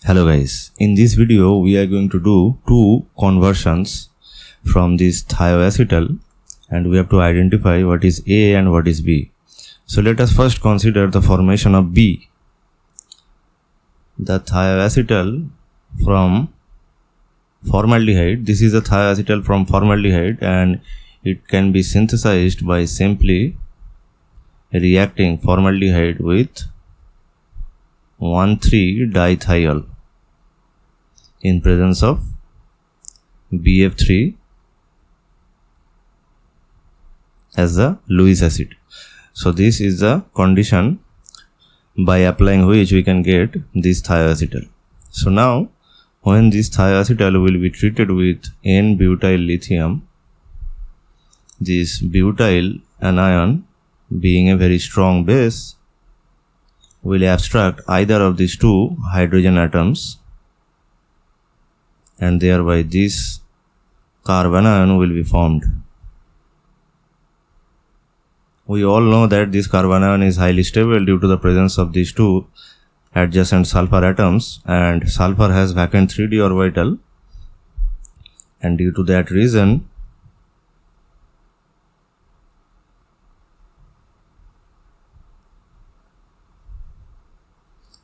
Hello guys, in this video we are going to do two conversions from this thioacetal and we have to identify what is A and what is B. So let us first consider the formation of B. The thioacetal from formaldehyde, this is a thioacetal from formaldehyde and it can be synthesized by simply reacting formaldehyde with 1,3-dithiol in presence of BF3 as the Lewis acid. So this is the condition by applying which we can get this thioacetal. So now when this thioacetal will be treated with N-butyl lithium, this butyl anion being a very strong base will abstract either of these two hydrogen atoms and thereby this carbon ion will be formed. We all know that this carbon ion is highly stable due to the presence of these two adjacent sulfur atoms, and sulfur has vacant 3d orbital, and due to that reason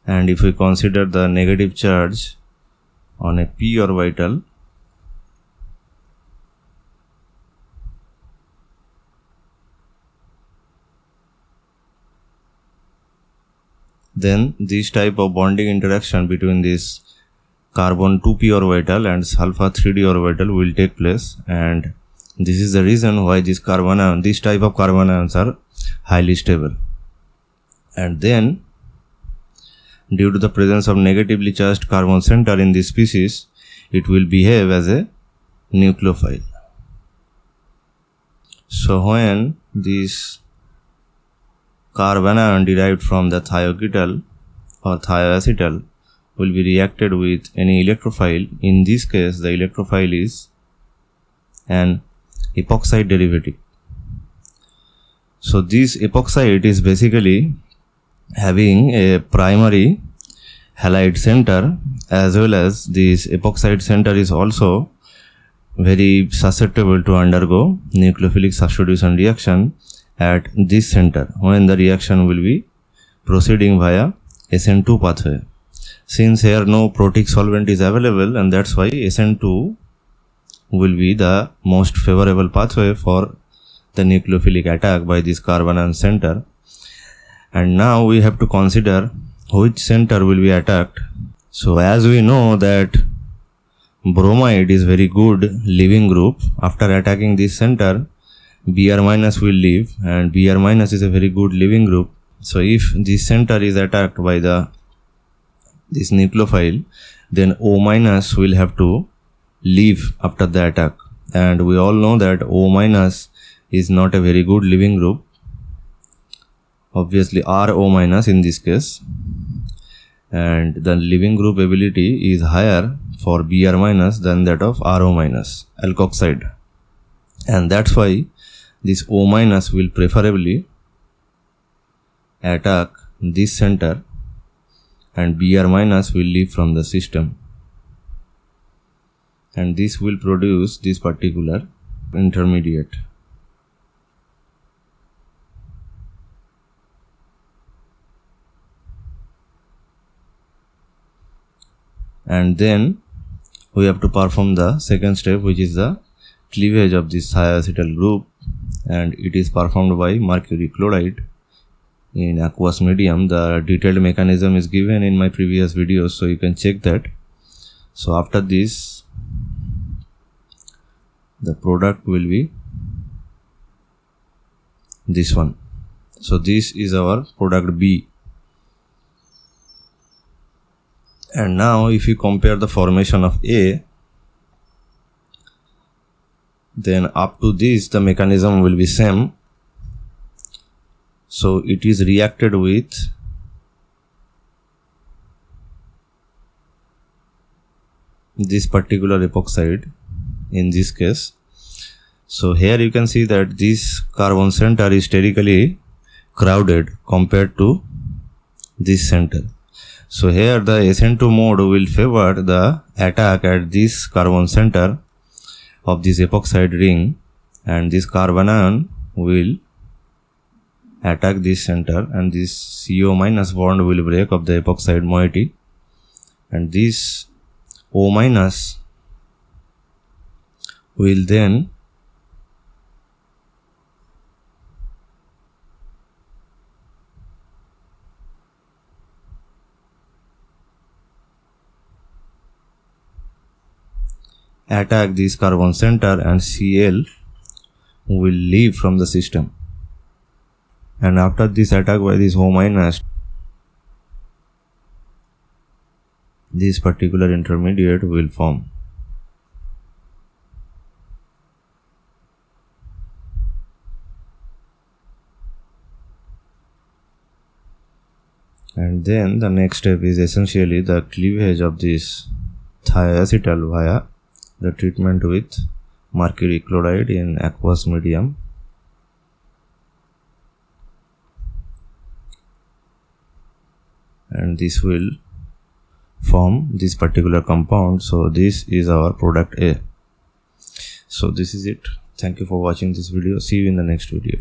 and if we consider the negative charge on a p orbital, then this type of bonding interaction between this carbon 2p orbital and sulfur 3d orbital will take place, and this is the reason why this carbon ion, this type of carbon ions are highly stable. And then due to the presence of negatively charged carbon center in this species, it will behave as a nucleophile. So when this carbon ion derived from the thioketal or thioacetal will be reacted with any electrophile, in this case the electrophile is an epoxide derivative. So this epoxide is basically having a primary halide center, as well as this epoxide center is also very susceptible to undergo nucleophilic substitution reaction at this center when the reaction will be proceeding via SN2 pathway. Since here no protic solvent is available, and that's why SN2 will be the most favorable pathway for the nucleophilic attack by this carbon ion center. And now we have to consider which center will be attacked. So as we know that bromide is very good leaving group, after attacking this center Br- will leave, and Br- is a very good leaving group. So if this center is attacked by this nucleophile, then O- will have to leave after the attack, and we all know that O- is not a very good leaving group. Obviously RO- in this case, and the leaving group ability is higher for Br- than that of RO- alkoxide, and that's why this O- will preferably attack this center and Br- will leave from the system, and this will produce this particular intermediate. And then we have to perform the second step, which is the cleavage of this thioacetal group, and it is performed by mercury chloride in aqueous medium. The detailed mechanism is given in my previous videos, so you can check that. So after this, the product will be this one. So this is our product B. And now if you compare the formation of A, then up to this the mechanism will be same. So it is reacted with this particular epoxide in this case. So here you can see that this carbon center is sterically crowded compared to this center. So here the SN2 mode will favor the attack at this carbon center of this epoxide ring, and this carbon ion will attack this center, and this CO minus bond will break up the epoxide moiety, and this O minus will then attack this carbon center, and Cl will leave from the system. And after this attack by this O minus, this particular intermediate will form. And then the next step is essentially the cleavage of this thioacetal via the treatment with mercury chloride in aqueous medium. And this will form this particular compound. So this is our product A. So this is it. Thank you for watching this video. See you in the next video.